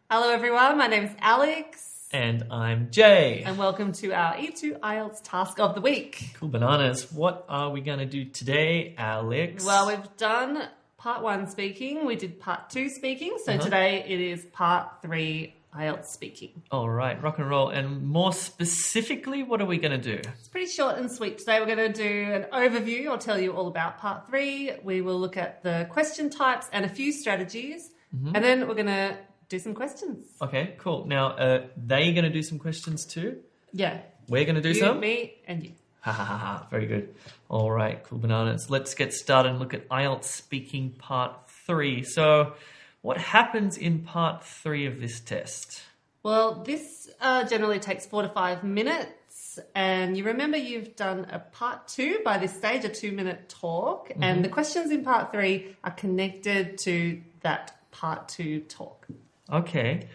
Hello everyone, my name is Alex. And I'm Jay. And welcome to our E2 IELTS Task of the Week. Cool bananas. What are we going to do today, Alex? Well, we've done part 1 speaking, we did part 2 speaking, so today it is part 3 IELTS speaking. All right, rock and roll. And more specifically, what are we going to do? It's pretty short and sweet. Today we're going to do an overview. I'll tell you all about part 3. We will look at the question types and a few strategies. And then we're going to do some questions. Okay, cool. Now, they going to do some questions too? Yeah. We're going to do some? Me, and you. Ha ha ha ha. Very good. All right, cool bananas. Let's get started and look at IELTS speaking part 3. So, what happens in part 3 of this test? Well, this generally takes 4 to 5 minutes. And you remember you've done a part 2 by this stage, a 2-minute talk. And the questions in part 3 are connected to that part 2 talk. Okay.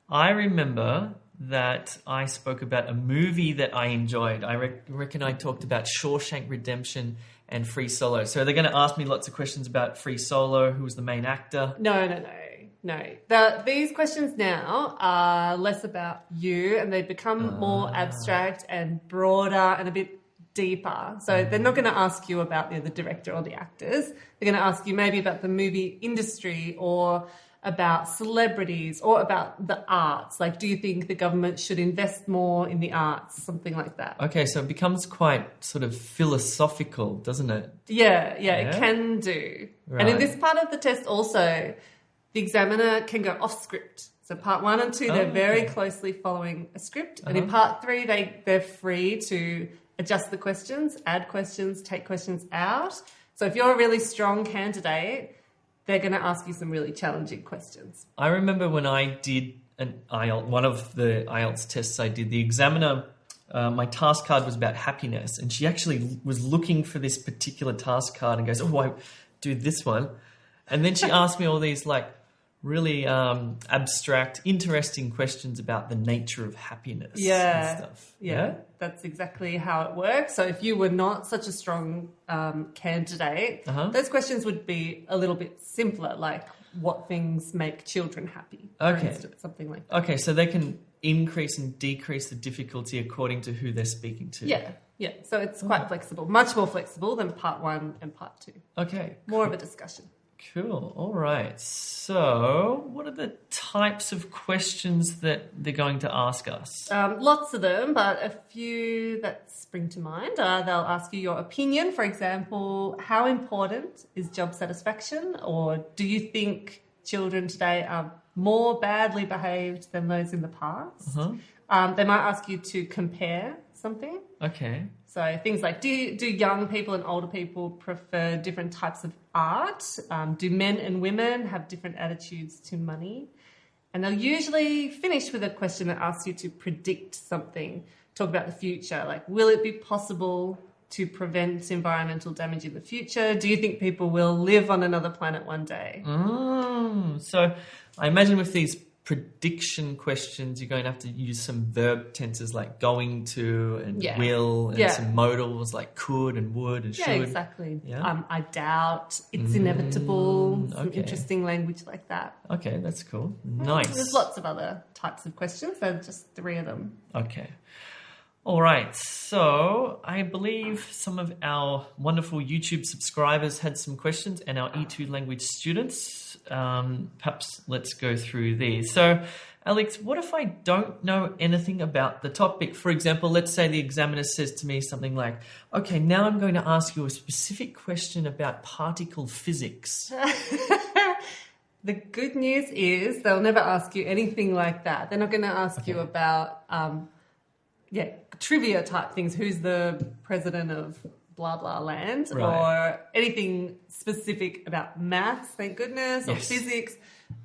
I remember that I spoke about a movie that I enjoyed. I reckon I talked about Shawshank Redemption and Free Solo. So they're going to ask me lots of questions about Free Solo, who was the main actor. No. These questions now are less about you and they become more abstract and broader and a bit deeper. So they're not going to ask you about the director or the actors. They're going to ask you maybe about the movie industry or about celebrities or about the arts. Like, do you think the government should invest more in the arts? Something like that. Okay, so it becomes quite sort of philosophical, doesn't it? Yeah, it can do. Right. And in this part of the test also, the examiner can go off script. So part 1 and 2, they're very closely following a script. And in part 3, they're free to adjust the questions, add questions, take questions out. So if you're a really strong candidate, they're going to ask you some really challenging questions. I remember when I did one of the IELTS tests I did, the examiner, my task card was about happiness, and she actually was looking for this particular task card and goes, oh, I do this one. And then she asked me all these like really abstract, interesting questions about the nature of happiness and stuff. Yeah, that's exactly how it works. So if you were not such a strong candidate, those questions would be a little bit simpler, like what things make children happy, for instance, something like that. Okay, so they can increase and decrease the difficulty according to who they're speaking to. Yeah. So it's quite flexible, much more flexible than part 1 and part 2. Okay. More of a discussion. Cool. All right. So what are the types of questions that they're going to ask us? Lots of them, but a few that spring to mind. They'll ask you your opinion. For example, how important is job satisfaction? Or do you think children today are more badly behaved than those in the past? They might ask you to compare something. Okay. So things like, do young people and older people prefer different types of art? Do men and women have different attitudes to money? And they'll usually finish with a question that asks you to predict something, talk about the future. Like, will it be possible to prevent environmental damage in the future? Do you think people will live on another planet one day? So I imagine with these prediction questions, you're going to have to use some verb tenses like going to and will and some modals like could and would and should. Yeah, exactly. I doubt, it's inevitable, some interesting language like that. Okay, that's cool. Nice. There's lots of other types of questions. There are just 3 of them. Okay. All right, so I believe some of our wonderful YouTube subscribers had some questions and our E2 language students. Perhaps let's go through these. So, Alex, what if I don't know anything about the topic? For example, let's say the examiner says to me something like, okay, now I'm going to ask you a specific question about particle physics. The good news is they'll never ask you anything like that. They're not going to ask you about... trivia type things. Who's the president of blah, blah land or anything specific about maths, thank goodness, or physics.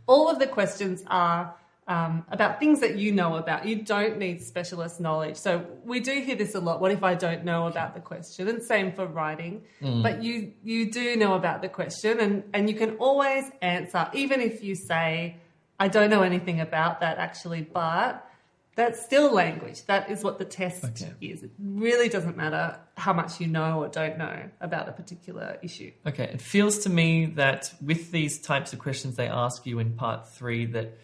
All of the questions are about things that you know about. You don't need specialist knowledge. So we do hear this a lot. What if I don't know about the question? And same for writing. But you do know about the question and you can always answer, even if you say, I don't know anything about that actually, but... That's still language. That is what the test is. It really doesn't matter how much you know or don't know about a particular issue. Okay. It feels to me that with these types of questions they ask you in part 3 that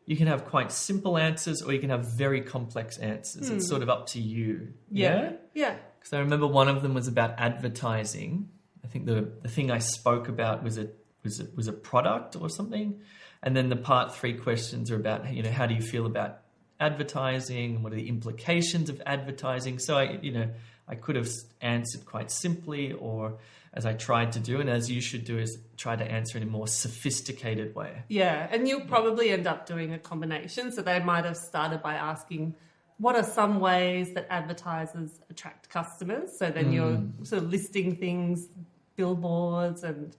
you can have quite simple answers or you can have very complex answers. It's sort of up to you. Yeah. Because I remember one of them was about advertising. I think the thing I spoke about was a product or something. And then the part 3 questions are about, how do you feel about advertising and what are the implications of advertising? So I could have answered quite simply, or as I tried to do, and as you should do, is try to answer in a more sophisticated way. Yeah, and you'll probably end up doing a combination. So they might have started by asking, what are some ways that advertisers attract customers? So then you're sort of listing things, billboards, and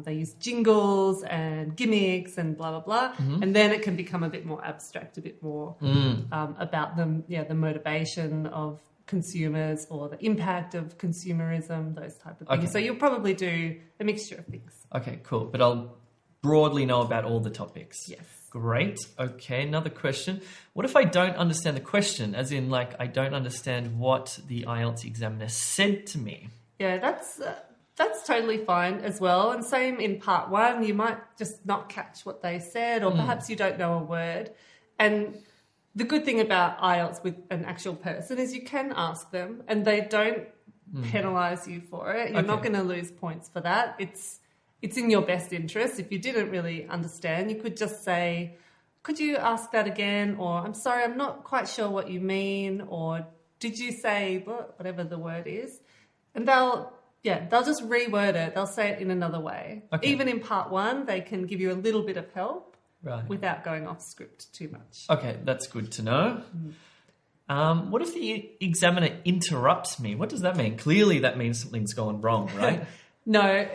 they use jingles and gimmicks and blah, blah, blah. And then it can become a bit more abstract, a bit more about the motivation of consumers or the impact of consumerism, those type of things. Okay. So you'll probably do a mixture of things. Okay, cool. But I'll broadly know about all the topics. Yes. Great. Okay, another question. What if I don't understand the question? As in, I don't understand what the IELTS examiner said to me. Yeah, that's totally fine as well. And same in part 1, you might just not catch what they said, or perhaps you don't know a word. And the good thing about IELTS with an actual person is you can ask them and they don't penalise you for it. You're not going to lose points for that. It's in your best interest. If you didn't really understand, you could just say, could you ask that again? Or, I'm sorry, I'm not quite sure what you mean. Or, did you say whatever the word is? And they'll just reword it. They'll say it in another way. Okay. Even in part 1, they can give you a little bit of help. Right. Without going off script too much. Okay, that's good to know. What if the examiner interrupts me? What does that mean? Clearly that means something's gone wrong, right? No,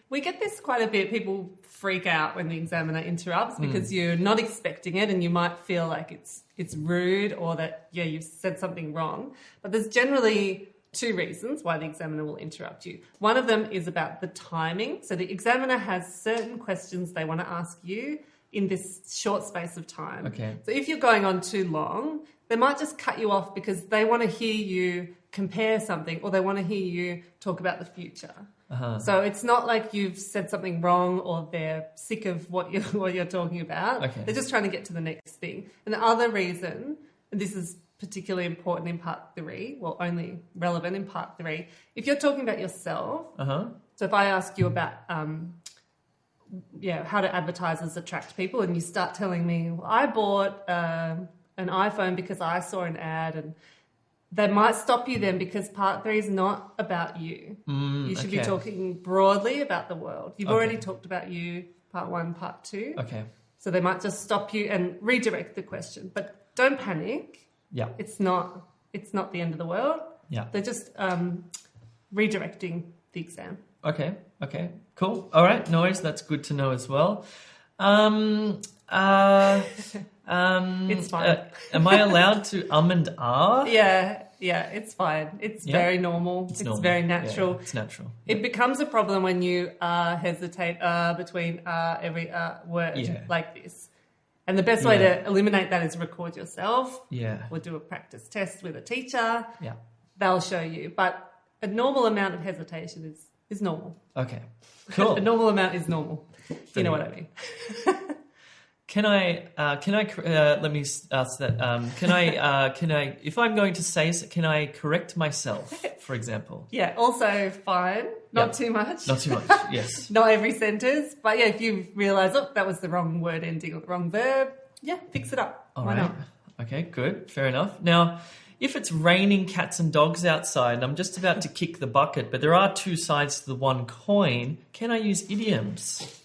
we get this quite a bit. People freak out when the examiner interrupts because you're not expecting it and you might feel like it's rude or that, you've said something wrong. But there's generally 2 reasons why the examiner will interrupt you. One of them is about the timing. So the examiner has certain questions they want to ask you in this short space of time. Okay. So if you're going on too long, they might just cut you off because they want to hear you compare something or they want to hear you talk about the future. So it's not like you've said something wrong or they're sick of what you're talking about. Okay. They're just trying to get to the next thing. And the other reason, and this is particularly important in part 3, well, only relevant in part 3, if you're talking about yourself, so if I ask you about how do advertisers attract people, and you start telling me, well, I bought an iPhone because I saw an ad, and they might stop you then because part 3 is not about you. You should be talking broadly about the world. You've already talked about you, part 1, part 2. Okay. So they might just stop you and redirect the question. But don't panic. Yeah. It's not the end of the world. Yeah. They're just redirecting the exam. Okay. Cool. All right. No worries. That's good to know as well. It's fine. Am I allowed to and ah? Yeah, it's fine. It's very normal. It's normal. very natural. Yeah, it's natural. It becomes a problem when you hesitate between every word like this. And the best way to eliminate that is record yourself. Yeah. Or do a practice test with a teacher. Yeah. They'll show you. But a normal amount of hesitation is normal. Okay. Cool. A normal amount is normal. You know what I mean. Can I let me ask that. Can I, if I'm going to say, can I correct myself, for example? Yeah, also fine. Not too much. Not too much, yes. Not every sentence. But if you realise, that was the wrong word ending or the wrong verb, fix it up. Why not? Okay, good. Fair enough. Now, if it's raining cats and dogs outside and I'm just about to kick the bucket, but there are 2 sides to the one coin, can I use idioms?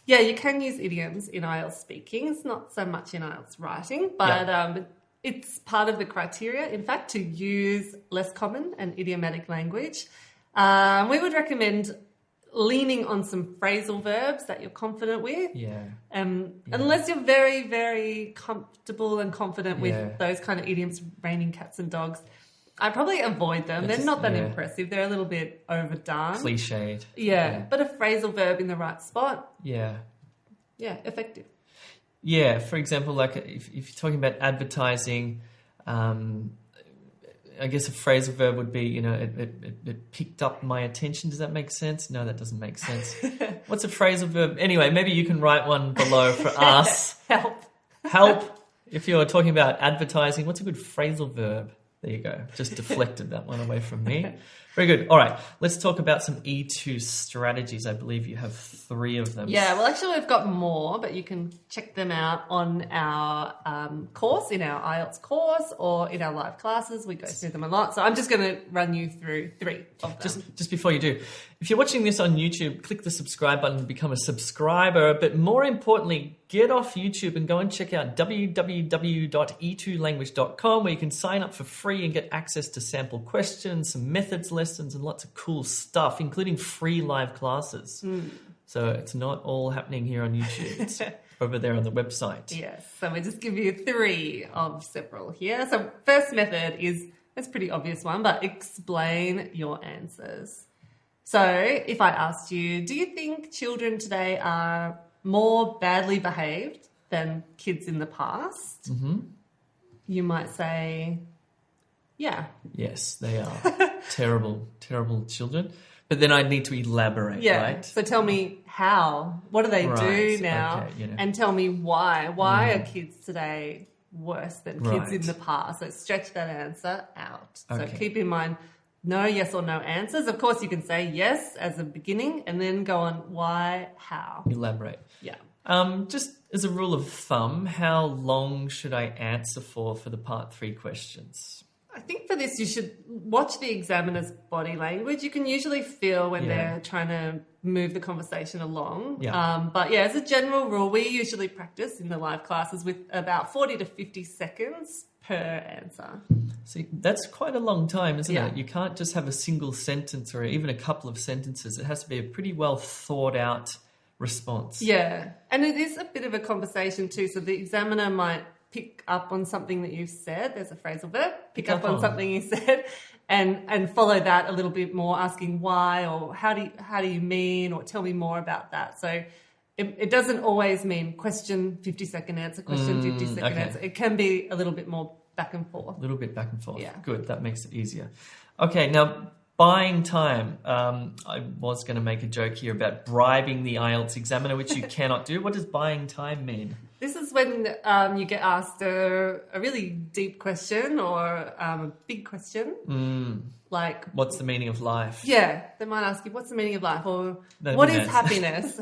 Yeah, you can use idioms in IELTS speaking. It's not so much in IELTS writing, but it's part of the criteria, in fact, to use less common and idiomatic language. We would recommend leaning on some phrasal verbs that you're confident with. Unless you're very, very comfortable and confident with those kind of idioms, raining cats and dogs, I probably avoid them. They're not that impressive. They're a little bit overdone. Cliched. Yeah, but a phrasal verb in the right spot. Yeah, effective. Yeah, for example, like if you're talking about advertising, I guess a phrasal verb would be, it picked up my attention. Does that make sense? No, that doesn't make sense. What's a phrasal verb? Anyway, maybe you can write one below for us. Help. If you're talking about advertising, what's a good phrasal verb? There you go. Just deflected that one away from me. Very good. All right. Let's talk about some E2 strategies. I believe you have 3 of them. Yeah. Well, actually, we've got more, but you can check them out on our course, in our IELTS course, or in our live classes. We go through them a lot. So I'm just going to run you through 3 of them. Just before you do, if you're watching this on YouTube, click the subscribe button and become a subscriber. But more importantly, get off YouTube and go and check out www.e2language.com, where you can sign up for free and get access to sample questions, some methods lessons, and lots of cool stuff, including free live classes. So it's not all happening here on YouTube. It's over there on the website. Yes. So we just give you 3 of several here. So first method is, it's a pretty obvious one, but explain your answers. So if I asked you, do you think children today are more badly behaved than kids in the past? You might say, yeah. Yes, they are. Terrible children. But then I need to elaborate, right? So tell me how. What do they do now? Okay, And tell me why. Why are kids today worse than kids in the past? So stretch that answer out. So keep in mind, no yes or no answers. Of course, you can say yes as a beginning and then go on why, how. Elaborate. Yeah. Just as a rule of thumb, how long should I answer for the part 3 questions? I think for this, you should watch the examiner's body language. You can usually feel when they're trying to move the conversation along. But as a general rule, we usually practice in the live classes with about 40 to 50 seconds per answer. See, that's quite a long time, isn't it? You can't just have a single sentence or even a couple of sentences. It has to be a pretty well thought out response. Yeah. And it is a bit of a conversation too. So the examiner might pick up on something that you've said. There's a phrasal verb. Pick up on something you said and follow that a little bit more, asking why or how do you mean, or tell me more about that. So it doesn't always mean question, 50-second answer, question, 50-second answer. It can be a little bit more back and forth. A little bit back and forth. Yeah. Good. That makes it easier. Okay. Now, buying time. I was going to make a joke here about bribing the IELTS examiner, which you cannot do. What does buying time mean? This is when you get asked a really deep question or a big question. Like, what's the meaning of life? Yeah, they might ask you, what's the meaning of life? Or what is happiness?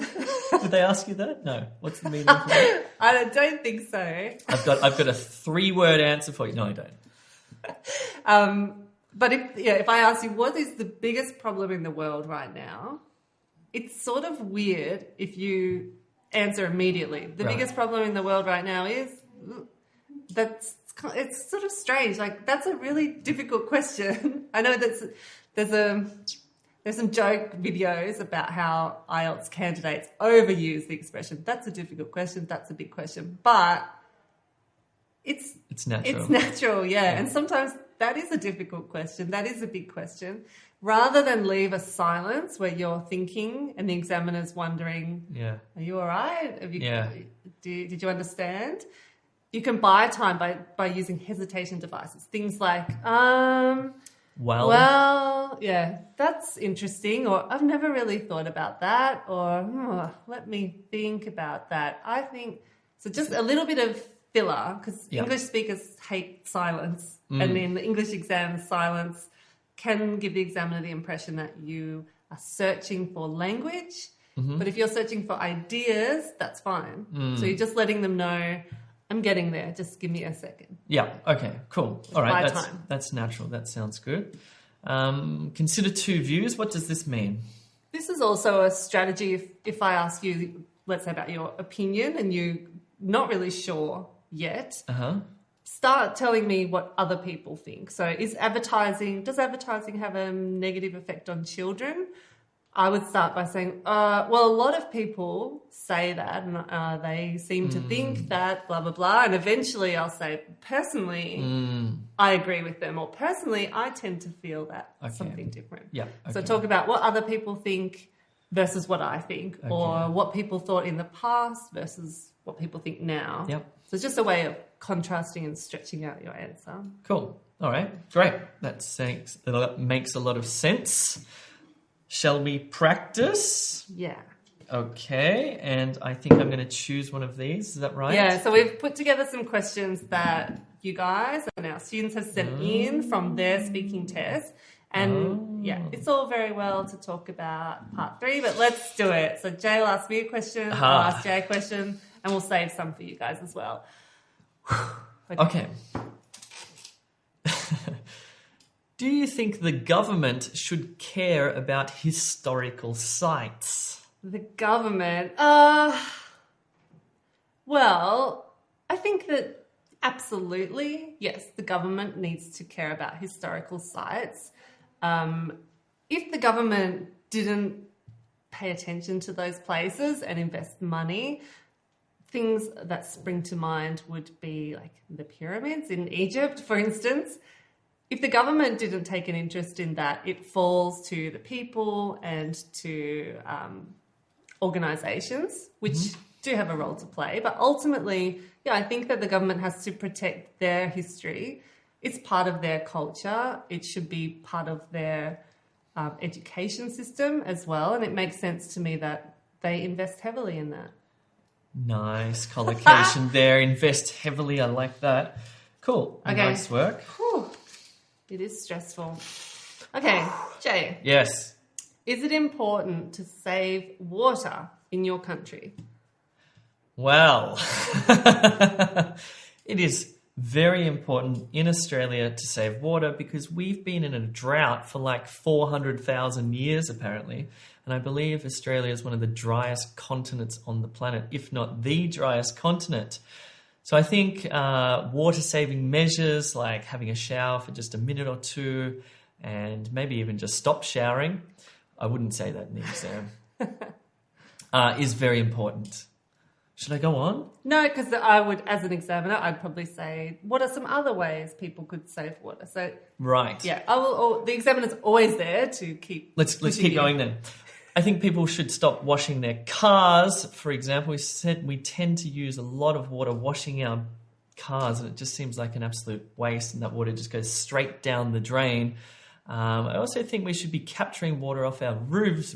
Did they ask you that? No. What's the meaning of life? I don't think so. I've got a 3-word answer for you. No, I don't. But if I ask you, what is the biggest problem in the world right now? It's sort of weird if you answer immediately. The biggest problem in the world right now is it's sort of strange. Like, that's a really difficult question. I know there's some joke videos about how IELTS candidates overuse the expression. That's a difficult question. That's a big question. But it's natural. It's natural, yeah. And sometimes that is a difficult question. That is a big question. Rather than leave a silence where you're thinking and the examiner's wondering, are you all right? Did you understand? You can buy time by using hesitation devices. Things like, well, yeah, that's interesting, or I've never really thought about that, or let me think about that. I think, so just a little bit of filler, because English speakers hate silence. And in the English exam, silence can give the examiner the impression that you are searching for language. But if you're searching for ideas, that's fine. So you're just letting them know, I'm getting there. Just give me a second. Yeah. Okay, cool. All right. That's natural. That sounds good. Consider 2 views. What does this mean? This is also a strategy. If I ask you, let's say, about your opinion and you're not really sure yet, start telling me what other people think. So does advertising have a negative effect on children? I would start by saying, well, a lot of people say that and they seem to think that, blah, blah, blah. And eventually I'll say, personally, I agree with them, or personally, I tend to feel that something different. Yeah. Okay. So talk about what other people think, versus what I think, or what people thought in the past versus what people think now. Yep. So it's just a way of contrasting and stretching out your answer. Cool. All right. Great. That makes a lot of sense. Shall we practice? Yeah. Okay. And I think I'm going to choose one of these. Is that right? Yeah. So we've put together some questions that you guys and our students have sent in from their speaking test. And yeah, it's all very well to talk about part 3, but let's do it. So Jay will ask me a question, I'll ask Jay a question, and we'll save some for you guys as well. Okay. Do you think the government should care about historical sites? The government? Well, I think that absolutely, yes, the government needs to care about historical sites. If the government didn't pay attention to those places and invest money, things that spring to mind would be like the pyramids in Egypt, for instance. If the government didn't take an interest in that, it falls to the people and to organisations, which do have a role to play. But ultimately, yeah, I think that the government has to protect their history. It's part of their culture. It should be part of their education system as well. And it makes sense to me that they invest heavily in that. Nice collocation there. Invest heavily. I like that. Cool. Okay. Nice work. Whew. It is stressful. Okay, Jay. Yes. Is it important to save water in your country? Well, it is very important in Australia to save water because we've been in a drought for like 400,000 years apparently. And I believe Australia is one of the driest continents on the planet, if not the driest continent. So I think water-saving measures like having a shower for just a minute or two and maybe even just stop showering, I wouldn't say that in the exam, is very important. Should I go on? No, because I would, as an examiner, I'd probably say, what are some other ways people could save water? So, right. Yeah, the examiner's always there to keep. Let's keep going then. I think people should stop washing their cars. For example, we tend to use a lot of water washing our cars, and it just seems like an absolute waste, and that water just goes straight down the drain. I also think we should be capturing water off our roofs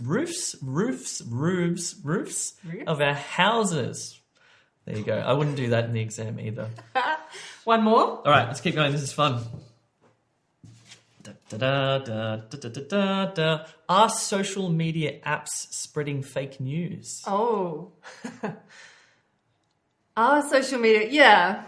of our houses. There you go. I wouldn't do that in the exam either. One more? All right, let's keep going. This is fun. Are social media apps spreading fake news? Oh. Are social media... Yeah.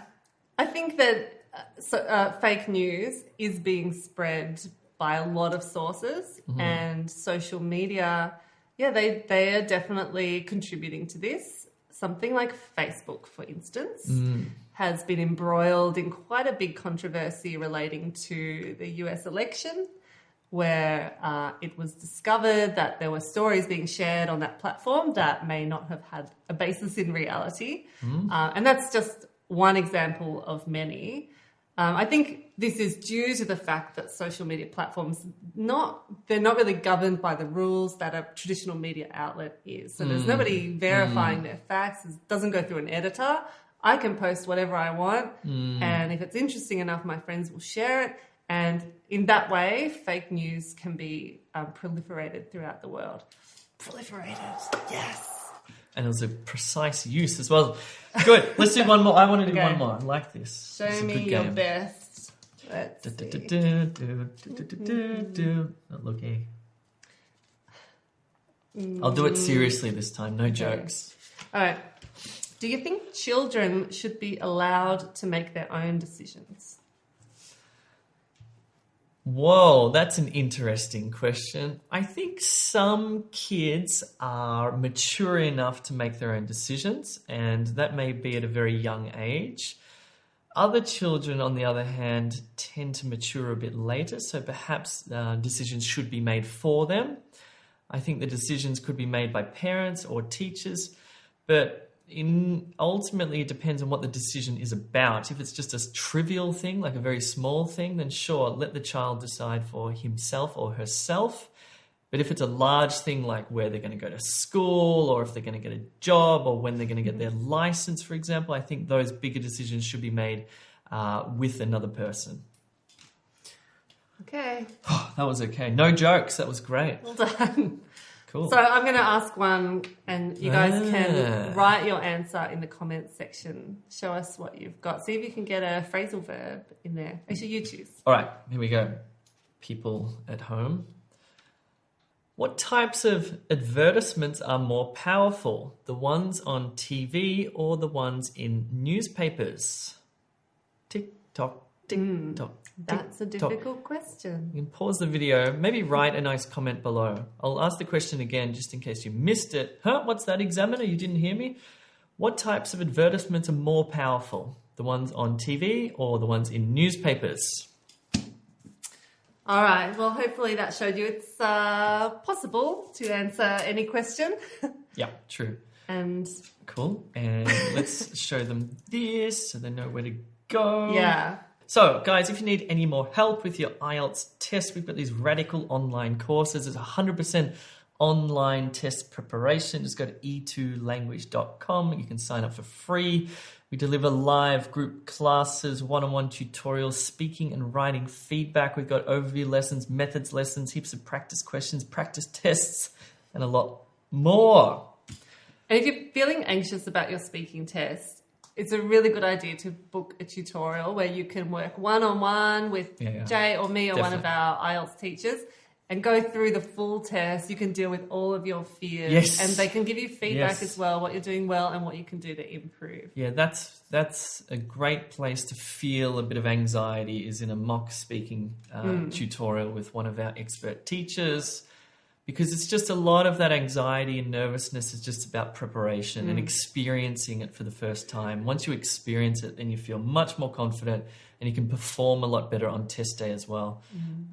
I think that fake news is being spread by a lot of sources, and social media, yeah, they are definitely contributing to this. Something like Facebook, for instance, has been embroiled in quite a big controversy relating to the US election, where it was discovered that there were stories being shared on that platform that may not have had a basis in reality. And that's just one example of many. I think this is due to the fact that social media platforms, they're not really governed by the rules that a traditional media outlet is. So there's nobody verifying their facts. It doesn't go through an editor. I can post whatever I want. And if it's interesting enough, my friends will share it. And in that way, fake news can be proliferated throughout the world. Proliferated, yes. And it was a precise use as well. Good. Let's do one more. I want to do one more. I like this. Show me your best. Let's see. Not looking. I'll do it seriously this time. No jokes. All right. Do you think children should be allowed to make their own decisions? Whoa, that's an interesting question. I think some kids are mature enough to make their own decisions, and that may be at a very young age. Other children, on the other hand, tend to mature a bit later, so perhaps decisions should be made for them. I think the decisions could be made by parents or teachers, but ultimately it depends on what the decision is about. If it's just a trivial thing, like a very small thing, then sure, let the child decide for himself or herself. But if it's a large thing like where they're going to go to school or if they're going to get a job or when they're going to get their license, for example, I think those bigger decisions should be made with another person. Okay. That was okay. No jokes. That was great. Well done. Cool. So I'm going to ask one, and you guys can write your answer in the comments section. Show us what you've got. See if you can get a phrasal verb in there. Actually, you choose. All right, here we go. People at home. What types of advertisements are more powerful? The ones on TV or the ones in newspapers? Tick tock, tick tock. That's a difficult question. You can pause the video, maybe write a nice comment below. I'll ask the question again just in case you missed it. What's that, examiner? You didn't hear me? What types of advertisements are more powerful? The ones on TV or the ones in newspapers? All right. Well, hopefully that showed you it's possible to answer any question. Yeah, true. And cool. And let's show them this so they know where to go. Yeah. So, guys, if you need any more help with your IELTS test, we've got these radical online courses. It's 100% online test preparation. Just go to e2language.com. You can sign up for free. We deliver live group classes, one-on-one tutorials, speaking and writing feedback. We've got overview lessons, methods lessons, heaps of practice questions, practice tests, and a lot more. And if you're feeling anxious about your speaking test, it's a really good idea to book a tutorial where you can work one-on-one with Jay or me or one of our IELTS teachers and go through the full test. You can deal with all of your fears. Yes. And they can give you feedback as well, what you're doing well and what you can do to improve. Yeah, that's a great place to feel a bit of anxiety is in a mock speaking tutorial with one of our expert teachers. Because it's just a lot of that anxiety and nervousness is just about preparation and experiencing it for the first time. Once you experience it, then you feel much more confident and you can perform a lot better on test day as well.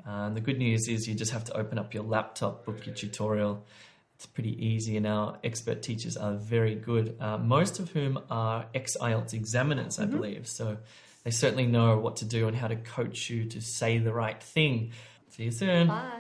And the good news is you just have to open up your laptop, book your tutorial. It's pretty easy, and our expert teachers are very good, most of whom are ex-IELTS examiners, I believe. So they certainly know what to do and how to coach you to say the right thing. See you soon. Bye.